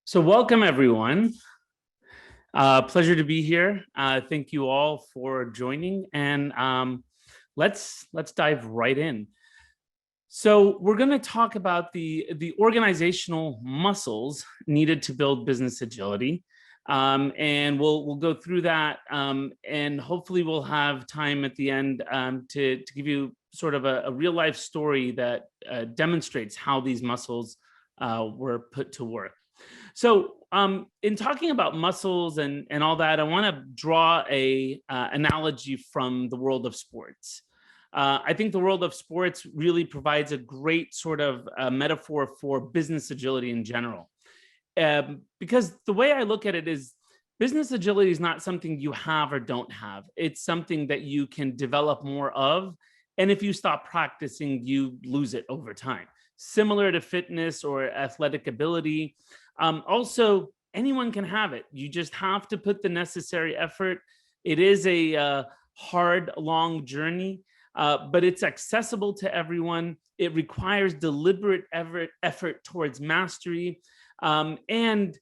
So welcome everyone. Pleasure to be here. Thank you all for joining, and let's dive right in. So we're going to talk about the organizational muscles needed to build business agility, and we'll go through that, and hopefully we'll have time at the end to give you sort of a real life story that demonstrates how these muscles were put to work. So in talking about muscles and all that, I want to draw a analogy from the world of sports. I think the world of sports really provides a great sort of metaphor for business agility in general. Because the way I look at it is business agility is not something you have or don't have. It's something that you can develop more of. And if you stop practicing, you lose it over time. Similar to fitness or athletic ability. Also, anyone can have it. You just have to put the necessary effort. It is a hard, long journey, but it's accessible to everyone. It requires deliberate effort towards mastery. And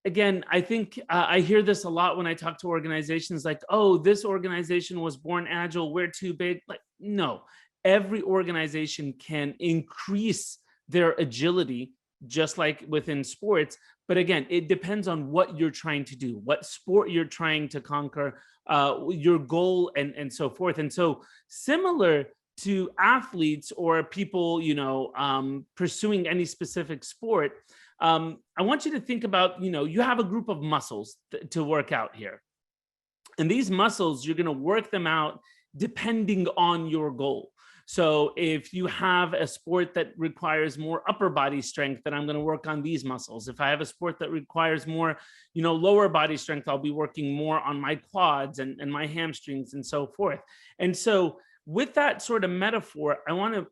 again, I think I hear this a lot when I talk to organizations like, oh, this organization was born agile, we're too big. Like, no, every organization can increase their agility just like within sports. But again, it depends on what you're trying to do, what sport you're trying to conquer, your goal, and so forth. And so similar to athletes or people, pursuing any specific sport, I want you to think about, you have a group of muscles to work out here. And these muscles, you're going to work them out depending on your goal. So if you have a sport that requires more upper body strength, then I'm going to work on these muscles. If I have a sport that requires more, lower body strength, I'll be working more on my quads and my hamstrings and so forth. And so with that sort of metaphor, I want to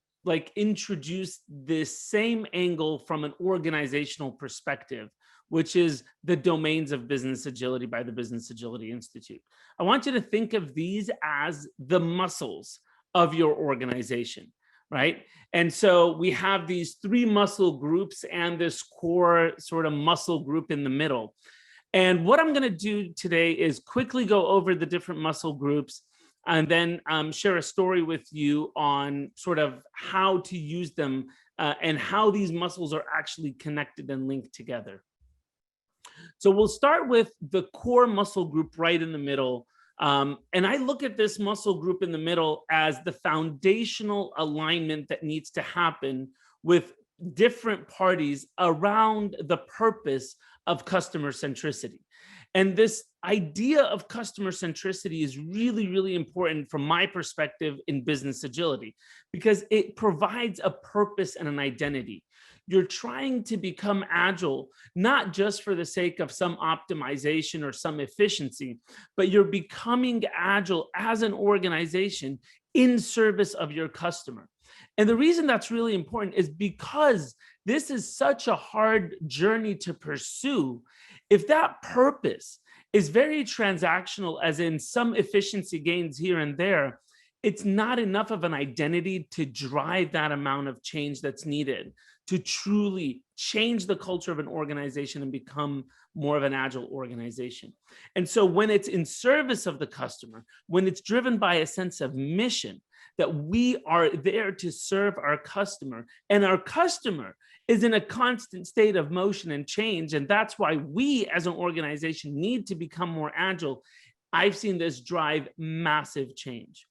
introduce this same angle from an organizational perspective, which is the domains of business agility by the Business Agility Institute. I want you to think of these as the muscles of your organization, right? And so we have these three muscle groups and this core sort of muscle group in the middle. And what I'm going to do today is quickly go over the different muscle groups and then share a story with you on sort of how to use them and how these muscles are actually connected and linked together. So we'll start with the core muscle group right in the middle. And I look at this muscle group in the middle as the foundational alignment that needs to happen with different parties around the purpose of customer centricity. And this idea of customer centricity is really, really important from my perspective in business agility, because it provides a purpose and an identity. You're trying to become agile, not just for the sake of some optimization or some efficiency, but you're becoming agile as an organization in service of your customer. And the reason that's really important is because this is such a hard journey to pursue. If that purpose is very transactional, as in some efficiency gains here and there, it's not enough of an identity to drive that amount of change that's needed to truly change the culture of an organization and become more of an agile organization. And so when it's in service of the customer, when it's driven by a sense of mission, that we are there to serve our customer, and our customer is in a constant state of motion and change, and that's why we as an organization need to become more agile, I've seen this drive massive change.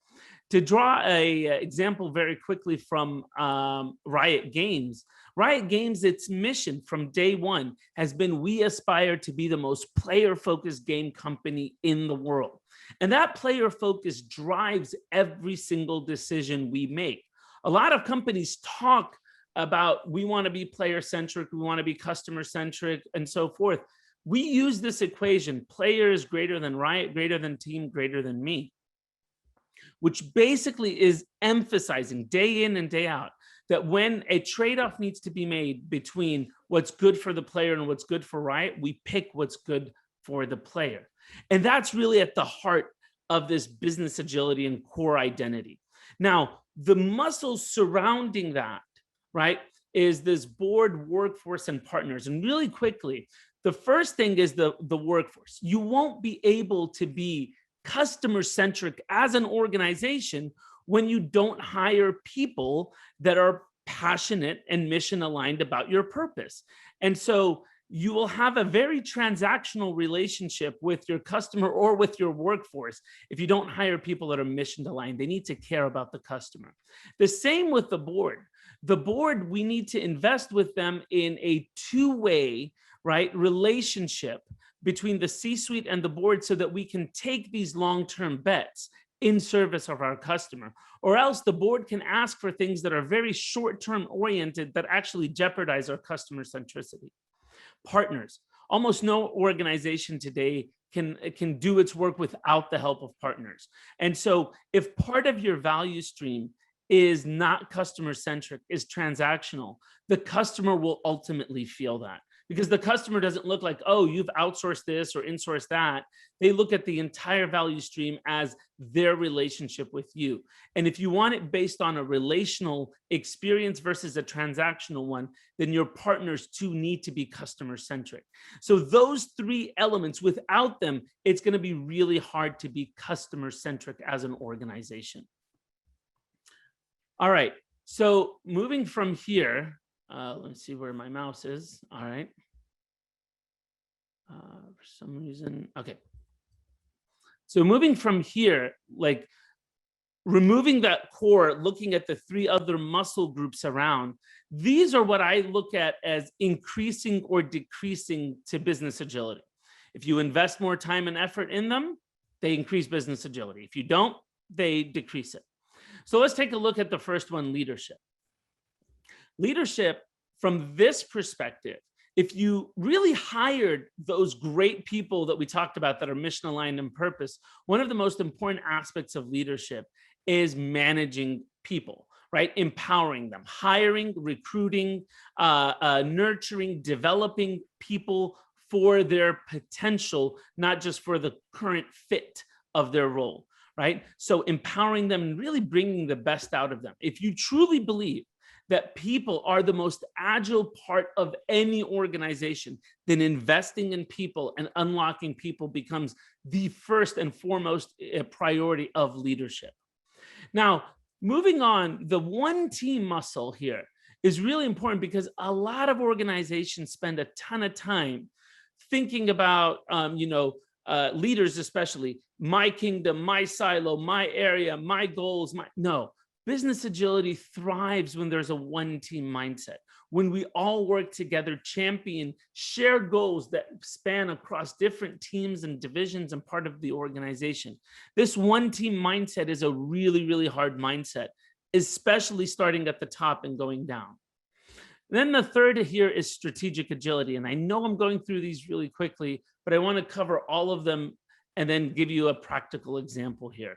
To draw a example very quickly from Riot Games, its mission from day one has been, we aspire to be the most player-focused game company in the world. And that player focus drives every single decision we make. A lot of companies talk about, we want to be player-centric, we want to be customer-centric, and so forth. We use this equation, players greater than Riot, greater than team, greater than me, which basically is emphasizing day in and day out that when a trade-off needs to be made between what's good for the player and what's good for Riot, we pick what's good for the player. And that's really at the heart of this business agility and core identity. Now, the muscles surrounding that, right? is this board, workforce, and partners. And really quickly, the first thing is the workforce. You won't be able to be customer-centric as an organization when you don't hire people that are passionate and mission aligned about your purpose. And so you will have a very transactional relationship with your customer or with your workforce if you don't hire people that are mission aligned. They need to care about the customer. The same with the board. The board, we need to invest with them in a two-way, right, relationship between the C-suite and the board so that we can take these long-term bets in service of our customer, or else the board can ask for things that are very short-term oriented that actually jeopardize our customer centricity. Partners. Almost no organization today can do its work without the help of partners. And so if part of your value stream is not customer centric, is transactional, the customer will ultimately feel that. Because the customer doesn't look like, oh, you've outsourced this or insourced that. They look at the entire value stream as their relationship with you. And if you want it based on a relational experience versus a transactional one, then your partners too need to be customer centric. So those three elements, without them, it's going to be really hard to be customer centric as an organization. All right, so moving from here, let me see where my mouse is. All right. For some reason, okay. So moving from here, like removing that core, looking at the three other muscle groups around, these are what I look at as increasing or decreasing to business agility. If you invest more time and effort in them, they increase business agility. If you don't, they decrease it. So let's take a look at the first one, leadership. Leadership, from this perspective, if you really hired those great people that we talked about that are mission aligned and purpose, one of the most important aspects of leadership is managing people, right? Empowering them, hiring, recruiting, nurturing, developing people for their potential, not just for the current fit of their role, right? So empowering them and really bringing the best out of them. If you truly believe that people are the most agile part of any organization, then investing in people and unlocking people becomes the first and foremost priority of leadership. Now, moving on, the one team muscle here is really important because a lot of organizations spend a ton of time thinking about, leaders especially, my kingdom, my silo, my area, my goals, no. Business agility thrives when there's a one-team mindset, when we all work together, champion shared goals that span across different teams and divisions and part of the organization. This one-team mindset is a really, really hard mindset, especially starting at the top and going down. Then the third here is strategic agility. And I know I'm going through these really quickly, but I want to cover all of them and then give you a practical example here.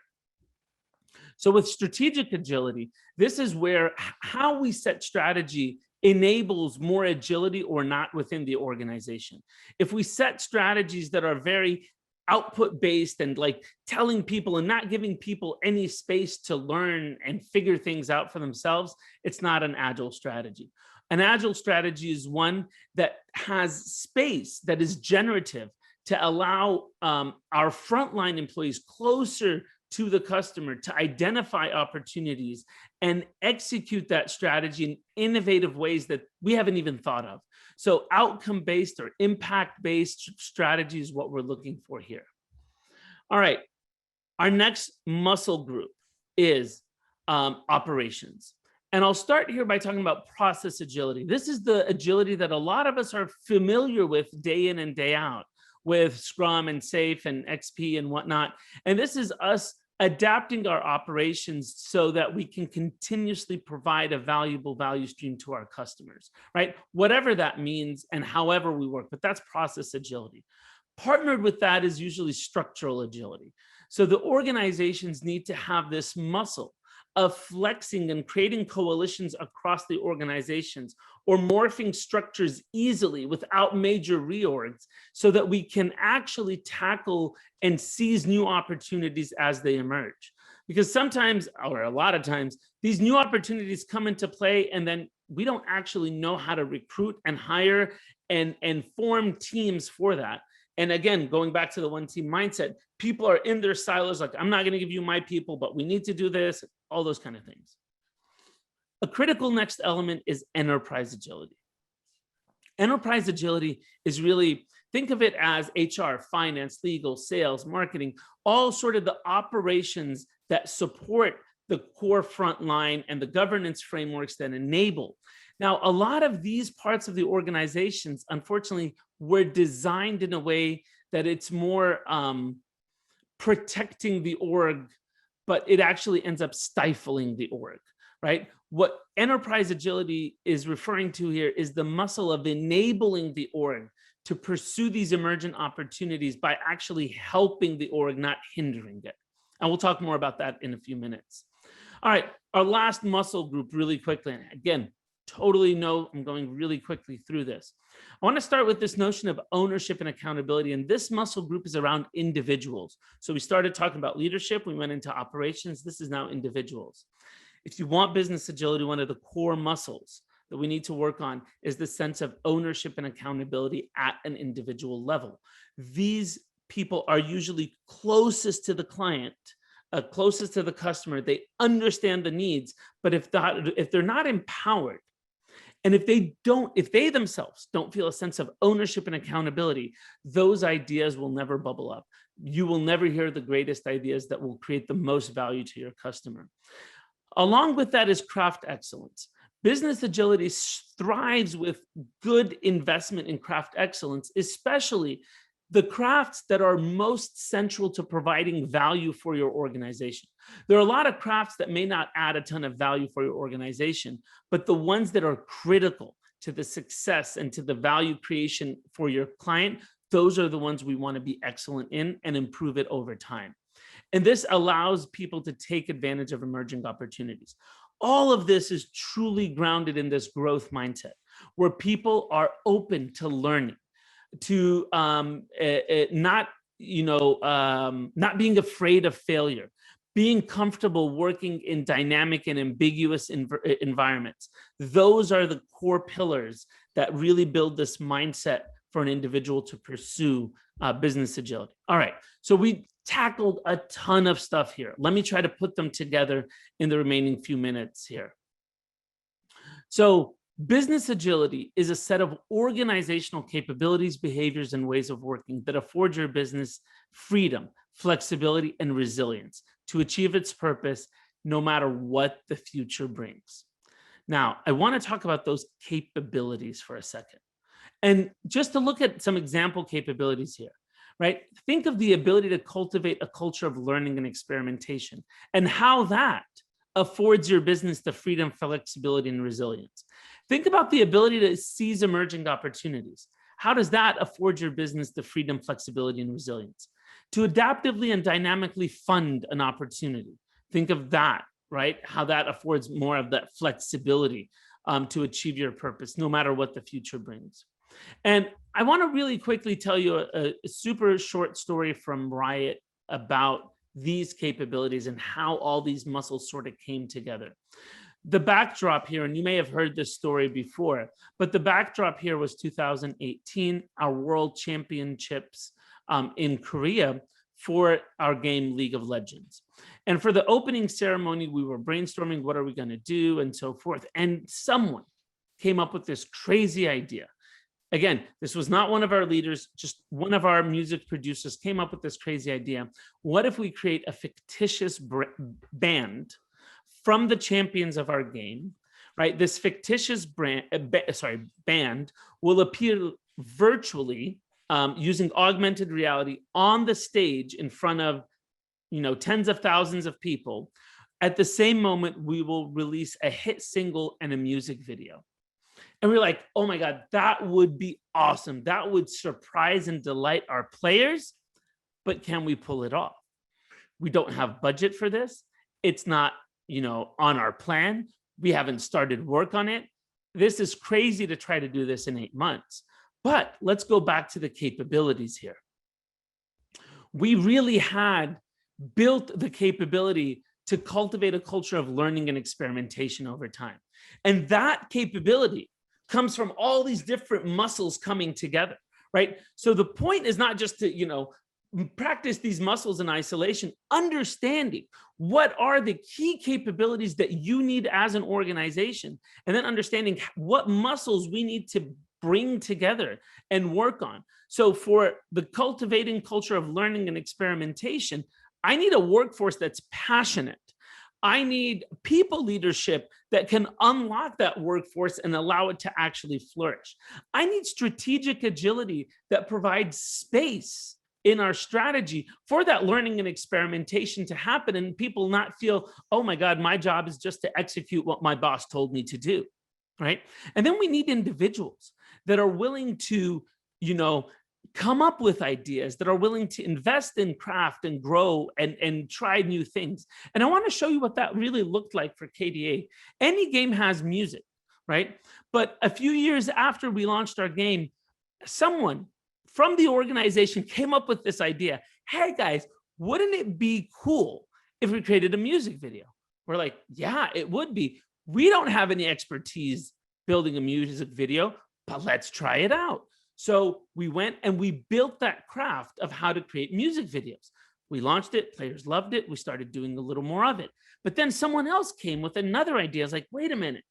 So with strategic agility, this is where how we set strategy enables more agility or not within the organization. If we set strategies that are very output based and like telling people and not giving people any space to learn and figure things out for themselves, it's not an agile strategy. An agile strategy is one that has space, that is generative, to allow our frontline employees closer to the customer to identify opportunities and execute that strategy in innovative ways that we haven't even thought of. So outcome-based or impact-based strategy is what we're looking for here. All right, our next muscle group is operations. And I'll start here by talking about process agility. This is the agility that a lot of us are familiar with day in and day out, with Scrum and SAFe and XP and whatnot. And this is us adapting our operations so that we can continuously provide a valuable value stream to our customers, right? Whatever that means and however we work, but that's process agility. Partnered with that is usually structural agility. So the organizations need to have this muscle of flexing and creating coalitions across the organizations or morphing structures easily without major reorgs so that we can actually tackle and seize new opportunities as they emerge. Because sometimes, or a lot of times, these new opportunities come into play and then we don't actually know how to recruit and hire and form teams for that. And again, going back to the one team mindset, people are in their silos, like, I'm not going to give you my people, but we need to do this, all those kind of things. A critical next element is enterprise agility. Enterprise agility is really, think of it as HR, finance, legal, sales, marketing, all sort of the operations that support the core front line and the governance frameworks that enable. Now, a lot of these parts of the organizations, unfortunately, were designed in a way that it's more protecting the org, but it actually ends up stifling the org, right? What enterprise agility is referring to here is the muscle of enabling the org to pursue these emergent opportunities by actually helping the org, not hindering it. And we'll talk more about that in a few minutes. All right, our last muscle group really quickly. And again, I'm going really quickly through this. I want to start with this notion of ownership and accountability. And this muscle group is around individuals. So we started talking about leadership. We went into operations. This is now individuals. If you want business agility, one of the core muscles that we need to work on is the sense of ownership and accountability at an individual level. These people are usually closest to the client, closest to the customer. They understand the needs, but if they're not empowered, and if they themselves don't feel a sense of ownership and accountability, those ideas will never bubble up. You will never hear the greatest ideas that will create the most value to your customer. Along with that is craft excellence. Business agility thrives with good investment in craft excellence, especially the crafts that are most central to providing value for your organization. There are a lot of crafts that may not add a ton of value for your organization, but the ones that are critical to the success and to the value creation for your client, those are the ones we want to be excellent in and improve it over time. And this allows people to take advantage of emerging opportunities. All of this is truly grounded in this growth mindset, where people are open to learning, to not being afraid of failure, being comfortable working in dynamic and ambiguous environments. Those are the core pillars that really build this mindset for an individual to pursue business agility. All right, so we tackled a ton of stuff here. Let me try to put them together in the remaining few minutes here. So business agility is a set of organizational capabilities, behaviors, and ways of working that afford your business freedom, flexibility, and resilience to achieve its purpose, no matter what the future brings. Now, I want to talk about those capabilities for a second. And just to look at some example capabilities here, right? Think of the ability to cultivate a culture of learning and experimentation and how that affords your business the freedom, flexibility, and resilience. Think about the ability to seize emerging opportunities. How does that afford your business the freedom, flexibility, and resilience? To adaptively and dynamically fund an opportunity. Think of that, right? How that affords more of that flexibility to achieve your purpose, no matter what the future brings. And I want to really quickly tell you a super short story from Riot about these capabilities and how all these muscles sort of came together. The backdrop here, and you may have heard this story before, but the backdrop here was 2018, our World Championships in Korea for our game League of Legends. And for the opening ceremony, we were brainstorming, what are we going to do, and so forth. And someone came up with this crazy idea. Again, this was not one of our leaders, just one of our music producers came up with this crazy idea. What if we create a fictitious band from the champions of our game, right? This fictitious band will appear virtually using augmented reality on the stage in front of, tens of thousands of people. At the same moment, we will release a hit single and a music video. And we're like, oh my God, that would be awesome. That would surprise and delight our players, but can we pull it off? We don't have budget for this. It's not, on our plan. We haven't started work on it. This is crazy to try to do this in 8 months. But let's go back to the capabilities here. We really had built the capability to cultivate a culture of learning and experimentation over time. And that capability comes from all these different muscles coming together, right? So the point is not just to, practice these muscles in isolation, understanding what are the key capabilities that you need as an organization, and then understanding what muscles we need to bring together and work on. So for the cultivating culture of learning and experimentation, I need a workforce that's passionate. I need people leadership that can unlock that workforce and allow it to actually flourish. I need strategic agility that provides space in our strategy for that learning and experimentation to happen, and people not feel, oh my God, my job is just to execute what my boss told me to do, right? And then we need individuals that are willing to, come up with ideas, that are willing to invest in craft and grow and try new things. And I want to show you what that really looked like for KDA. Any game has music, right? But a few years after we launched our game, someone from the organization came up with this idea. Hey guys, wouldn't it be cool if we created a music video? We're like, yeah, it would be. We don't have any expertise building a music video, but let's try it out. So we went and we built that craft of how to create music videos. We launched it, players loved it. We started doing a little more of it. But then someone else came with another idea. It's like, wait a minute,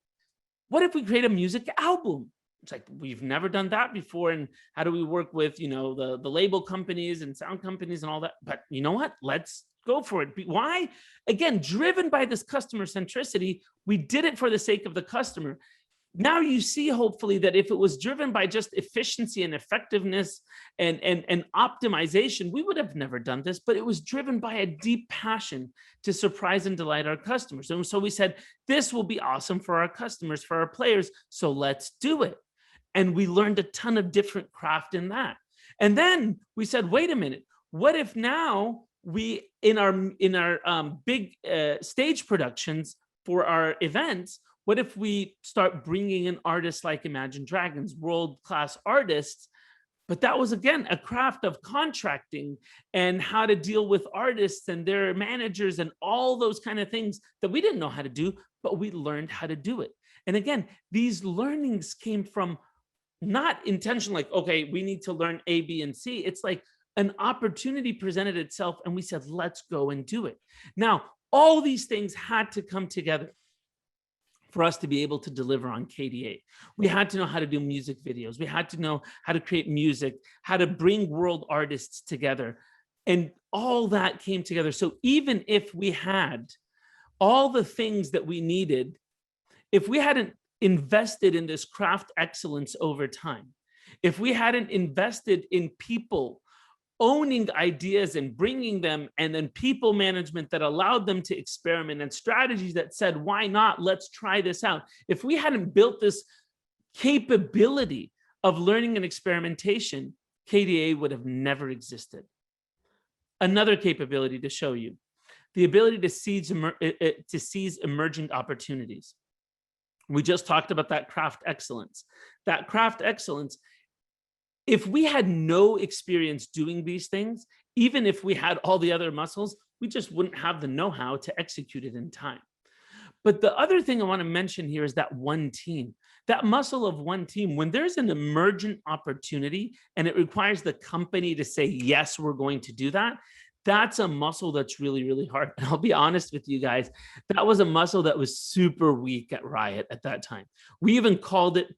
what if we create a music album? It's like, we've never done that before. And how do we work with, the label companies and sound companies and all that? But you know what? Let's go for it. Why? Again, driven by this customer centricity, we did it for the sake of the customer. Now you see, hopefully, that if it was driven by just efficiency and effectiveness and optimization, we would have never done this, but it was driven by a deep passion to surprise and delight our customers. And so we said, this will be awesome for our customers, for our players, so let's do it. And we learned a ton of different craft in that. And then we said, wait a minute, what if now we, in our big stage productions for our events, what if we start bringing in artists like Imagine Dragons, world-class artists? But that was, again, a craft of contracting and how to deal with artists and their managers and all those kind of things that we didn't know how to do, but we learned how to do it. And again, these learnings came from not intention, like, okay, we need to learn A, B, and C. It's like an opportunity presented itself, and we said, let's go and do it. Now, all these things had to come together for us to be able to deliver on KDA. We had to know how to do music videos. We had to know how to create music, how to bring world artists together. And all that came together. So even if we had all the things that we needed, if we hadn't invested in this craft excellence over time, if we hadn't invested in people owning ideas and bringing them, and then people management that allowed them to experiment, and strategies that said, why not? Let's try this out. If we hadn't built this capability of learning and experimentation, KDA would have never existed. Another capability to show you, the ability to seize emerging opportunities. We just talked about that craft excellence. That craft excellence, if we had no experience doing these things, even if we had all the other muscles, we just wouldn't have the know-how to execute it in time. But the other thing I want to mention here is that one team, that muscle of one team. When there's an emergent opportunity and it requires the company to say, yes, we're going to do that, that's a muscle that's really, really hard. And I'll be honest with you guys, that was a muscle that was super weak at Riot at that time. We even called it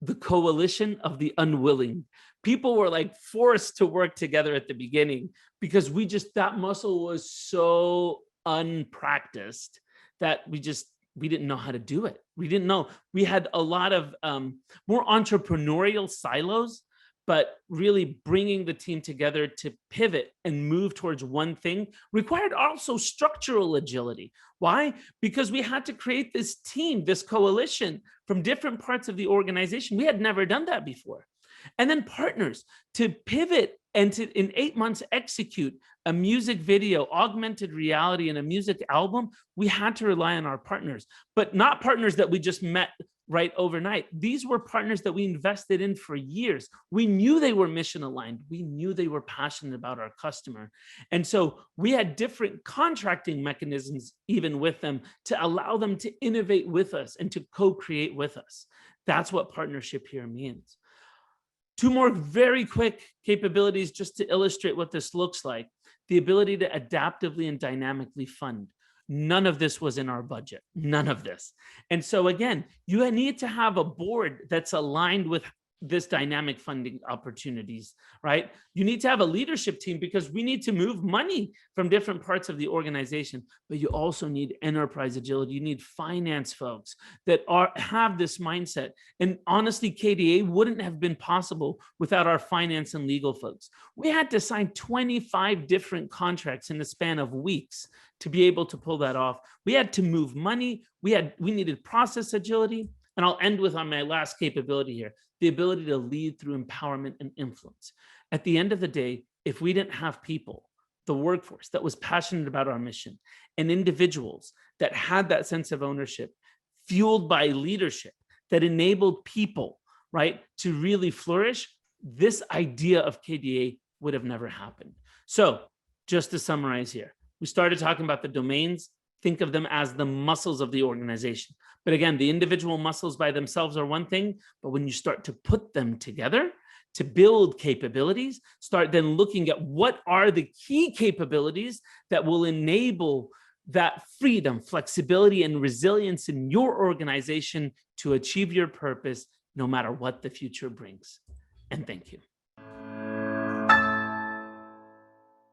the coalition of the unwilling. People were like forced to work together at the beginning because that muscle was so unpracticed that we didn't know how to do it. We didn't know. We had a lot of more entrepreneurial silos, but really bringing the team together to pivot and move towards one thing required also structural agility. Why? Because we had to create this team, this coalition from different parts of the organization. We had never done that before. And then partners to pivot and to, in 8 months, execute a music video, augmented reality, and a music album. We had to rely on our partners, but not partners that we just met right overnight. These were partners that we invested in for years. We knew they were mission aligned. We knew they were passionate about our customer. And so we had different contracting mechanisms even with them to allow them to innovate with us and to co-create with us. That's what partnership here means. Two more very quick capabilities just to illustrate what this looks like. The ability to adaptively and dynamically fund. None of this was in our budget, none of this. And so again, you need to have a board that's aligned with this dynamic funding opportunities, right? You need to have a leadership team because we need to move money from different parts of the organization, but you also need enterprise agility. You need finance folks that have this mindset. And honestly, KDA wouldn't have been possible without our finance and legal folks. We had to sign 25 different contracts in the span of weeks to be able to pull that off. We had to move money. We needed process agility. And I'll end with on my last capability here, the ability to lead through empowerment and influence. At the end of the day, if we didn't have people, the workforce that was passionate about our mission, and individuals that had that sense of ownership, fueled by leadership that enabled people, right, to really flourish, this idea of KDA would have never happened. So just to summarize here, we started talking about the domains. Think of them as the muscles of the organization. But again, the individual muscles by themselves are one thing, but when you start to put them together to build capabilities, start then looking at what are the key capabilities that will enable that freedom, flexibility, and resilience in your organization to achieve your purpose, no matter what the future brings. And thank you.